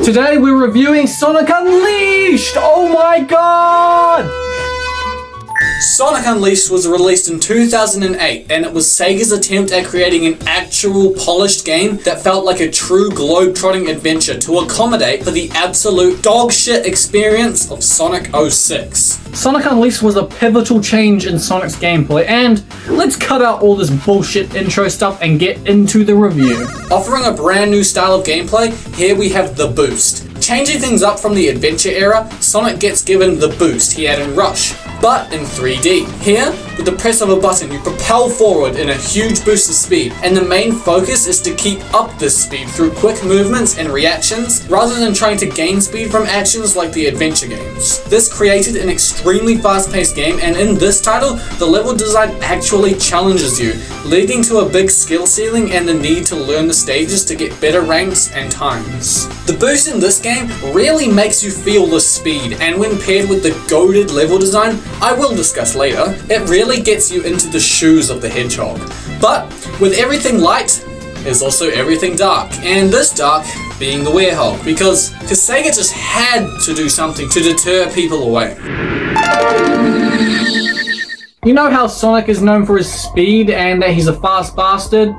Today we're reviewing Sonic Unleashed! Oh my god! Sonic Unleashed was released in 2008, and it was Sega's attempt at creating an actual polished game that felt like a true globe-trotting adventure to accommodate for the absolute dogshit experience of Sonic 06. Sonic Unleashed was a pivotal change in Sonic's gameplay, and let's cut out all this bullshit intro stuff and get into the review. Offering a brand new style of gameplay, here we have the Boost. Changing things up from the adventure era, Sonic gets given the boost he had in Rush, but in 3D. Here, with the press of a button, you propel forward in a huge boost of speed, and the main focus is to keep up this speed through quick movements and reactions, rather than trying to gain speed from actions like the adventure games. This created an extremely fast-paced game, and in this title, the level design actually challenges you, leading to a big skill ceiling and the need to learn the stages to get better ranks and times. The boost in this game really makes you feel the speed, and when paired with the goated level design I will discuss later, it really gets you into the shoes of the hedgehog. But with everything light, there's also everything dark, and this dark being the werehog, because Sega just had to do something to deter people away. You know how Sonic is known for his speed and that he's a fast bastard?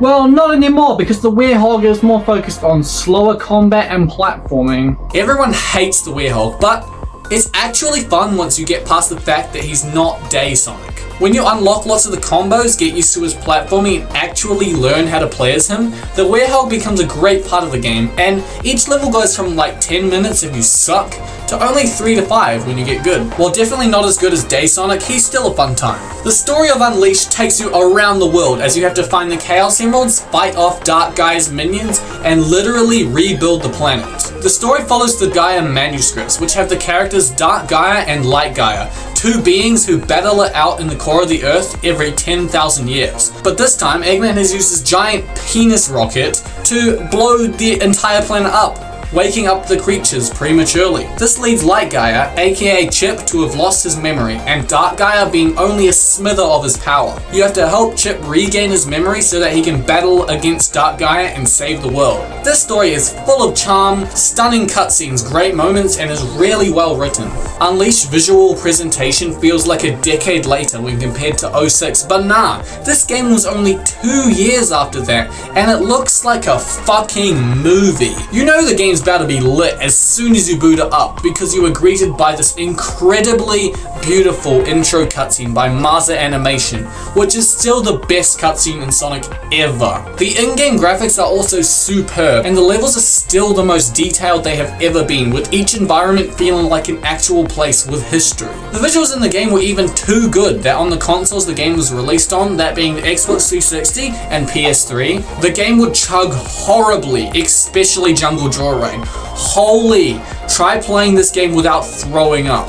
Well, not anymore, because the werehog is more focused on slower combat and platforming. Everyone hates the werehog, but it's actually fun once you get past the fact that he's not Day Sonic. When you unlock lots of the combos, get used to his platforming, and actually learn how to play as him, the werehog becomes a great part of the game, and each level goes from like 10 minutes if you suck, to only 3 to 5 when you get good. While definitely not as good as Day Sonic, he's still a fun time. The story of Unleashed takes you around the world as you have to find the Chaos Emeralds, fight off Dark Gaia's minions, and literally rebuild the planet. The story follows the Gaia manuscripts, which have the characters Dark Gaia and Light Gaia, two beings who battle it out in the core of the Earth every 10,000 years. But this time, Eggman has used his giant penis rocket to blow the entire planet up, waking up the creatures prematurely. This leads Light Gaia, aka Chip, to have lost his memory, and Dark Gaia being only a smither of his power. You have to help Chip regain his memory so that he can battle against Dark Gaia and save the world. This story is full of charm, stunning cutscenes, great moments, and is really well written. Unleashed visual presentation feels like a decade later when compared to 06, but nah, this game was only 2 years after that, and it looks like a fucking movie. You know the game's about to be lit as soon as you boot it up, because you are greeted by this incredibly beautiful intro cutscene by Maza Animation, which is still the best cutscene in Sonic ever. The in-game graphics are also superb, and the levels are still the most detailed they have ever been, with each environment feeling like an actual place with history. The visuals in the game were even too good that on the consoles the game was released on, that being the Xbox 360 and PS3, the game would chug horribly, especially Jungle Joyride. Holy, try playing this game without throwing up.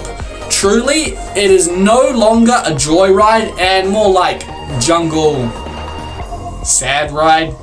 Truly, it is no longer a joyride and more like jungle sad ride.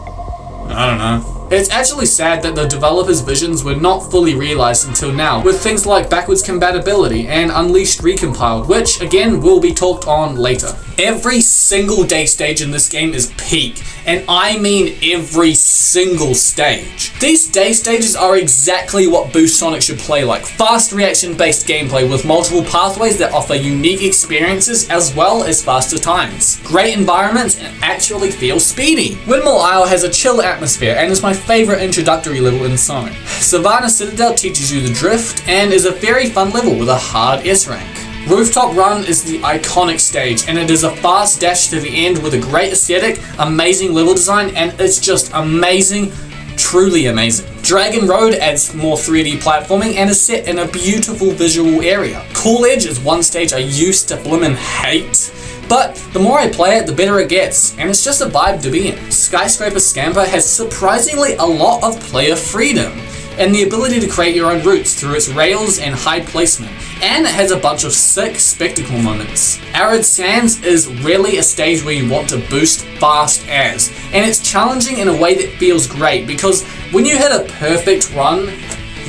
I don't know. It's actually sad that the developers' visions were not fully realized until now, with things like backwards compatibility and Unleashed Recompiled, which again will be talked on later. Every single day stage in this game is peak, and I mean every single stage. These day stages are exactly what Boost Sonic should play like. Fast reaction-based gameplay with multiple pathways that offer unique experiences as well as faster times. Great environments and actually feel speedy. Windmill Isle has a chill atmosphere and is my favorite introductory level in Sonic. Savannah Citadel teaches you the drift and is a very fun level with a hard S rank. Rooftop Run is the iconic stage, and it is a fast dash to the end with a great aesthetic, amazing level design, and it's just amazing, truly amazing. Dragon Road adds more 3D platforming and is set in a beautiful visual area. Cool Edge is one stage I used to flimmin' hate, but the more I play it, the better it gets, and it's just a vibe to be in. Skyscraper Scamper has surprisingly a lot of player freedom, and the ability to create your own routes through its rails and high placement, and it has a bunch of sick spectacle moments. Arid Sands is really a stage where you want to boost fast as, and it's challenging in a way that feels great, because when you hit a perfect run,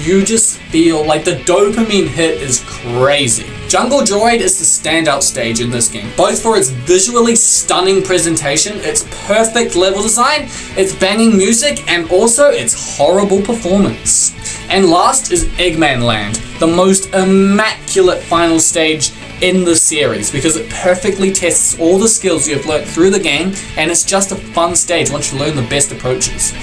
you just feel like the dopamine hit is crazy. Jungle Joyride is the standout stage in this game, both for its visually stunning presentation, its perfect level design, its banging music, and also its horrible performance. And last is Eggman Land, the most immaculate final stage in the series because it perfectly tests all the skills you've learnt through the game, and it's just a fun stage once you learn the best approaches.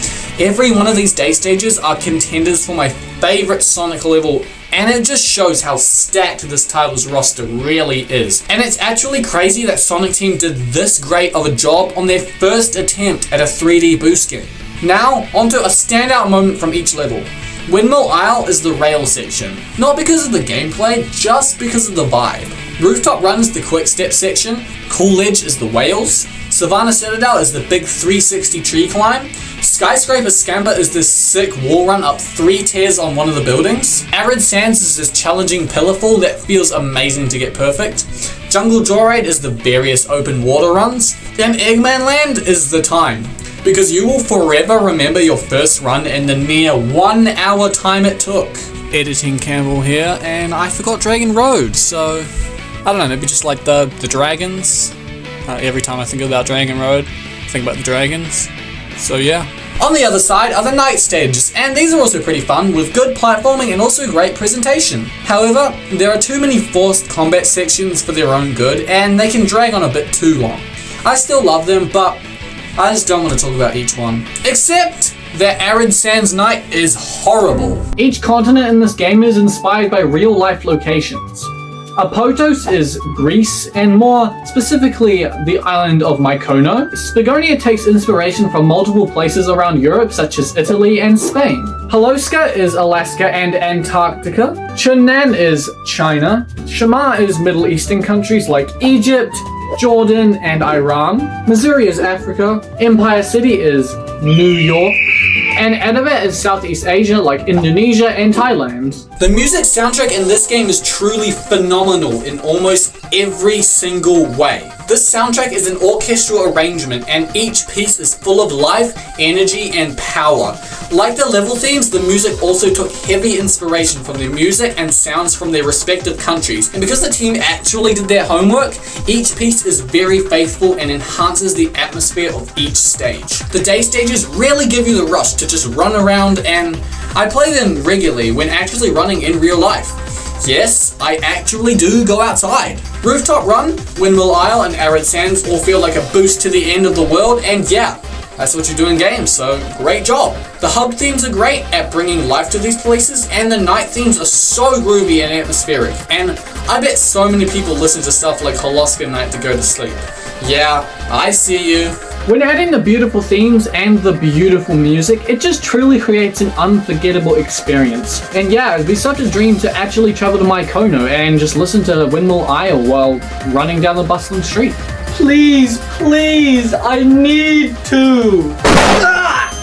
Every one of these day stages are contenders for my favorite Sonic level, and it just shows how stacked this title's roster really is. And it's actually crazy that Sonic Team did this great of a job on their first attempt at a 3D boost game. Now, onto a standout moment from each level. Windmill Isle is the rail section. Not because of the gameplay, just because of the vibe. Rooftop Run is the quick step section, Cool Ledge is the whales, Savannah Citadel is the big 360 tree climb, Skyscraper Scamper is this sick wall run up 3 tiers on one of the buildings, Arid Sands is this challenging pillar fall that feels amazing to get perfect, Jungle Joyride is the various open water runs, and Eggman Land is the time. Because you will forever remember your first run and the near 1 hour time it took. Editing Campbell here, and I forgot Dragon Road, so I don't know, maybe just like the dragons. Every time I think about Dragon Road, I think about the dragons. So yeah. On the other side are the night stages, and these are also pretty fun with good platforming and also great presentation. However, there are too many forced combat sections for their own good, and they can drag on a bit too long. I still love them, but I just don't want to talk about each one. Except that Arid Sands Night is horrible. Each continent in this game is inspired by real-life locations. Apotos is Greece, and more specifically, the island of Mykonos. Spagonia takes inspiration from multiple places around Europe, such as Italy and Spain. Haloska is Alaska and Antarctica. Chunnan is China. Shamar is Middle Eastern countries like Egypt, Jordan, and Iran. Missouri is Africa. Empire City is New York. And Annabeth is Southeast Asia like Indonesia and Thailand. The music soundtrack in this game is truly phenomenal in almost every single way. This soundtrack is an orchestral arrangement, and each piece is full of life, energy, and power. Like the level themes, the music also took heavy inspiration from the music and sounds from their respective countries. And because the team actually did their homework, each piece is very faithful and enhances the atmosphere of each stage. The day stages really give you the rush to just run around, and I play them regularly when actually running in real life. Yes, I actually do go outside. Rooftop Run, Windmill Isle, and Arid Sands all feel like a boost to the end of the world, and yeah, that's what you do in games, so great job. The hub themes are great at bringing life to these places, and the night themes are so groovy and atmospheric, and I bet so many people listen to stuff like Holoska Night to go to sleep. Yeah, I see you. When adding the beautiful themes and the beautiful music, it just truly creates an unforgettable experience. And yeah, it'd be such a dream to actually travel to Mykonos and just listen to Windmill Isle while running down the bustling street. Please, please, I need to!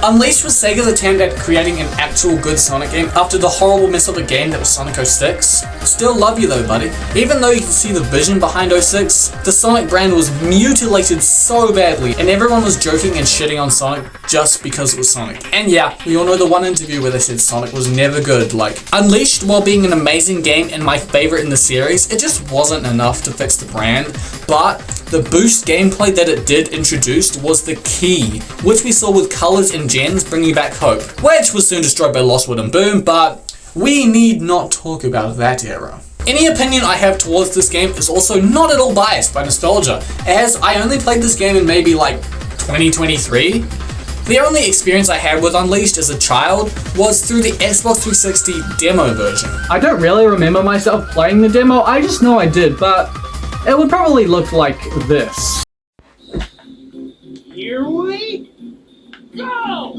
Unleashed was Sega's attempt at creating an actual good Sonic game after the horrible mess of a game that was Sonic 06. Still love you though, buddy. Even though you can see the vision behind 06, the Sonic brand was mutilated so badly, and everyone was joking and shitting on Sonic just because it was Sonic. And yeah, we all know the one interview where they said Sonic was never good. Like, Unleashed, while being an amazing game and my favorite in the series, it just wasn't enough to fix the brand, but the boost gameplay that it did introduce was the key, which we saw with colors and gens bringing back hope, which was soon destroyed by Lost Wood and Boom, but we need not talk about that era. Any opinion I have towards this game is also not at all biased by nostalgia, as I only played this game in maybe like 2023. The only experience I had with Unleashed as a child was through the Xbox 360 demo version. I don't really remember myself playing the demo, I just know I did, but it would probably look like this. Here we go!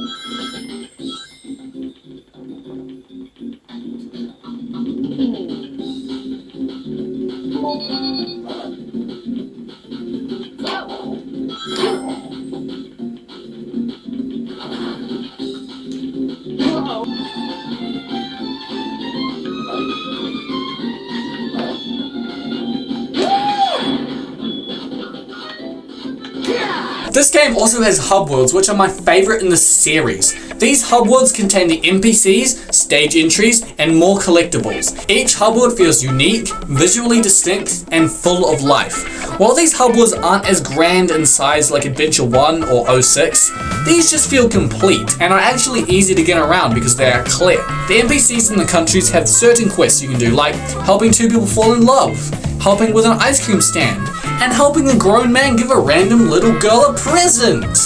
This game also has hub worlds, which are my favorite in the series. These hub worlds contain the NPCs, stage entries, and more collectibles. Each hub world feels unique, visually distinct, and full of life. While these hub worlds aren't as grand in size like Adventure 1 or 06, these just feel complete and are actually easy to get around because they are clear. The NPCs in the countries have certain quests you can do, like helping two people fall in love, helping with an ice cream stand, and helping a grown man give a random little girl a present.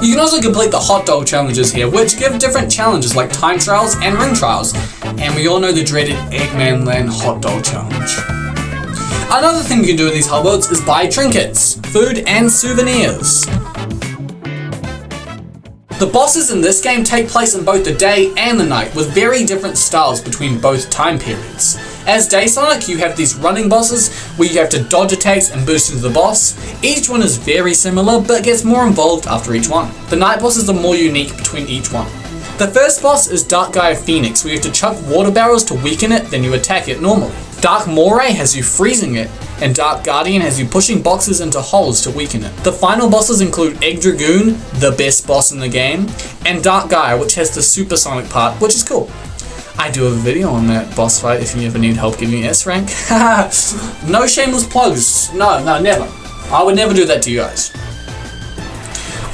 You can also complete the hot dog challenges here, which give different challenges like time trials and ring trials. And we all know the dreaded Eggman Land hot dog challenge. Another thing you can do in these hub worlds is buy trinkets, food, and souvenirs. The bosses in this game take place in both the day and the night, with very different styles between both time periods. As Day Sonic, you have these running bosses where you have to dodge attacks and boost into the boss. Each one is very similar, but gets more involved after each one. The night bosses are more unique between each one. The first boss is Dark Gaia Phoenix, where you have to chuck water barrels to weaken it, then you attack it normally. Dark Moray has you freezing it, and Dark Guardian has you pushing boxes into holes to weaken it. The final bosses include Egg Dragoon, the best boss in the game, and Dark Gaia, which has the supersonic part, which is cool. I do a video on that boss fight if you ever need help getting S rank. No shameless plugs. No, never. I would never do that to you guys.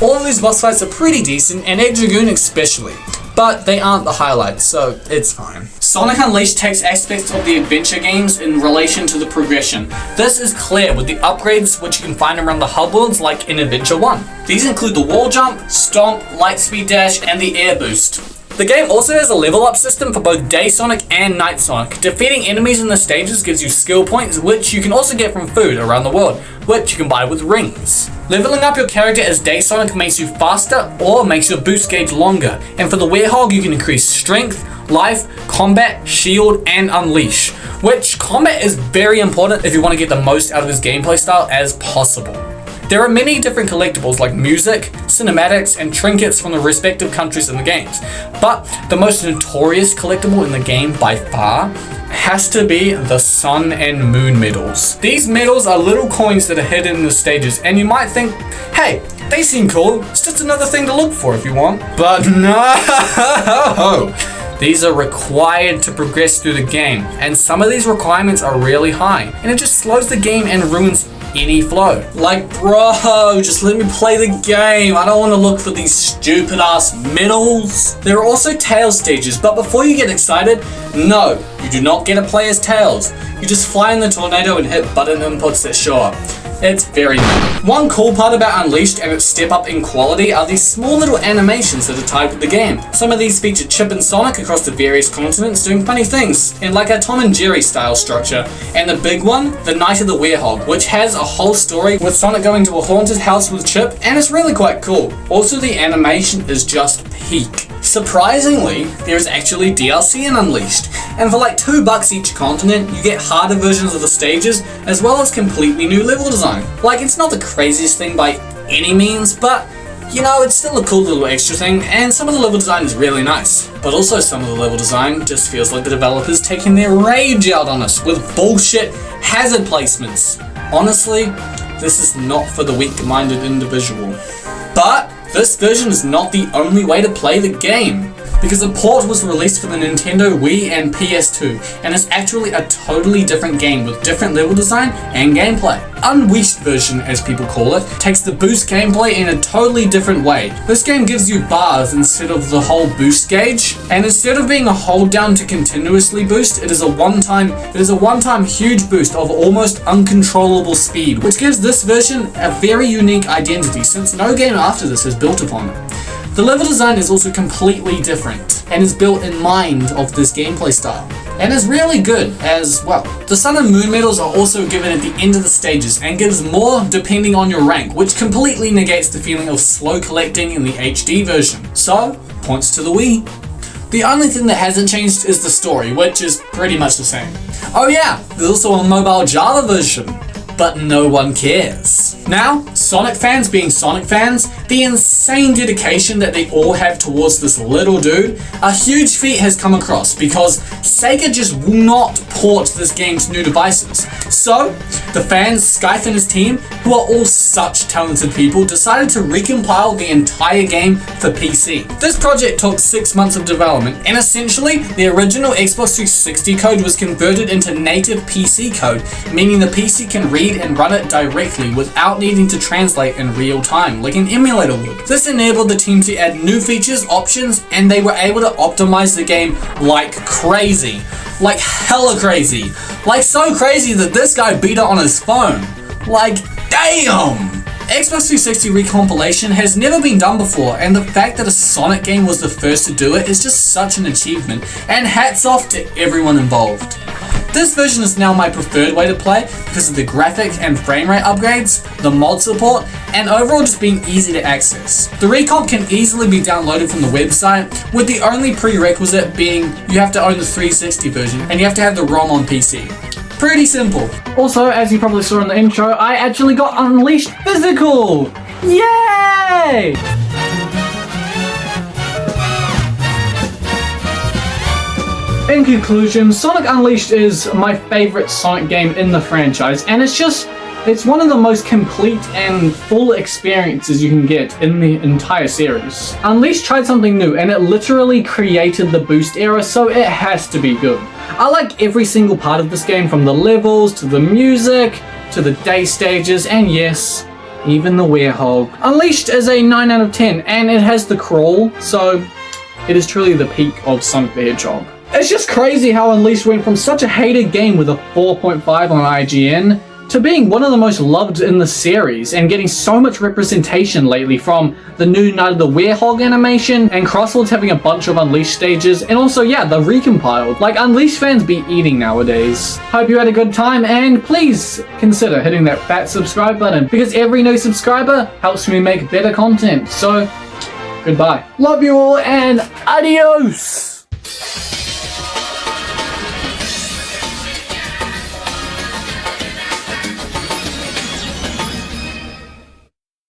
All of these boss fights are pretty decent, and Egg Dragoon especially, but they aren't the highlights, so it's fine. Sonic Unleashed takes aspects of the adventure games in relation to the progression. This is clear with the upgrades which you can find around the hub worlds like in Adventure 1. These include the wall jump, stomp, light speed dash, and the air boost. The game also has a level up system for both Day Sonic and Night Sonic. Defeating enemies in the stages gives you skill points, which you can also get from food around the world, which you can buy with rings. Leveling up your character as Day Sonic makes you faster or makes your boost gauge longer, and for the Werehog you can increase strength, life, combat, shield, and unleash, which combat is very important if you want to get the most out of his gameplay style as possible. There are many different collectibles like music, cinematics, and trinkets from the respective countries in the games, but the most notorious collectible in the game by far has to be the Sun and Moon medals. These medals are little coins that are hidden in the stages, and you might think, hey, they seem cool, it's just another thing to look for if you want. But no! These are required to progress through the game, and some of these requirements are really high, and it just slows the game and ruins any flow. Like, bro, just let me play the game. I don't want to look for these stupid ass medals. There are also Tails stages, but before you get excited, no, you do not get to play as Tails. You just fly in the tornado and hit button inputs that show up. It's very neat. One cool part about Unleashed and its step up in quality are these small little animations that are tied with the game. Some of these feature Chip and Sonic across the various continents doing funny things, in like a Tom and Jerry style structure. And the big one, The Night of the Werehog, which has a whole story with Sonic going to a haunted house with Chip, and it's really quite cool. Also, the animation is just peak. Surprisingly, there is actually DLC in Unleashed, and for like $2 each continent, you get harder versions of the stages, as well as completely new level design. Like, it's not the craziest thing by any means, but you know, it's still a cool little extra thing, and some of the level design is really nice. But also some of the level design just feels like the developers taking their rage out on us with bullshit hazard placements. Honestly, this is not for the weak-minded individual. But this version is not the only way to play the game, because a port was released for the Nintendo Wii and PS2, and it's actually a totally different game with different level design and gameplay. Unleashed version, as people call it, takes the boost gameplay in a totally different way. This game gives you bars instead of the whole boost gauge, and instead of being a hold down to continuously boost, it is a one-time huge boost of almost uncontrollable speed, which gives this version a very unique identity since no game after this is built upon it. The level design is also completely different and is built in mind of this gameplay style, and is really good as well. The Sun and Moon medals are also given at the end of the stages and gives more depending on your rank, which completely negates the feeling of slow collecting in the HD version. So, points to the Wii. The only thing that hasn't changed is the story, which is pretty much the same. Oh yeah, there's also a mobile Java version, but no one cares. Now, Sonic fans being Sonic fans, the insane dedication that they all have towards this little dude, a huge feat has come across because Sega just will not port this game to new devices. So, the fans, Skype and his team, who are all such talented people, decided to recompile the entire game for PC. This project took 6 months of development, and essentially, the original Xbox 360 code was converted into native PC code, meaning the PC can read and run it directly without needing to translate in real time, like an emulator would. This enabled the team to add new features, options, and they were able to optimize the game like crazy. Like hella crazy. Like so crazy that this guy beat it on his phone. Like, damn! Xbox 360 recompilation has never been done before, and the fact that a Sonic game was the first to do it is just such an achievement, and hats off to everyone involved. This version is now my preferred way to play because of the graphic and frame rate upgrades, the mod support, and overall just being easy to access. The recomp can easily be downloaded from the website, with the only prerequisite being you have to own the 360 version and you have to have the ROM on PC. Pretty simple. Also, as you probably saw in the intro, I actually got Unleashed physical! Yay! In conclusion, Sonic Unleashed is my favorite Sonic game in the franchise, and it's one of the most complete and full experiences you can get in the entire series. Unleashed tried something new, and it literally created the boost era, so it has to be good. I like every single part of this game, from the levels, to the music, to the day stages, and yes, even the werehog. Unleashed is a 9 out of 10, and it has the crawl, so it is truly the peak of Sonic the Hedgehog. It's just crazy how Unleashed went from such a hated game with a 4.5 on IGN to being one of the most loved in the series and getting so much representation lately, from the new Night of the Werehog animation and Crosswords having a bunch of Unleashed stages, and also, yeah, the recompiled. Like, Unleashed fans be eating nowadays. Hope you had a good time, and please consider hitting that fat subscribe button, because every new subscriber helps me make better content. So, goodbye. Love you all, and adios!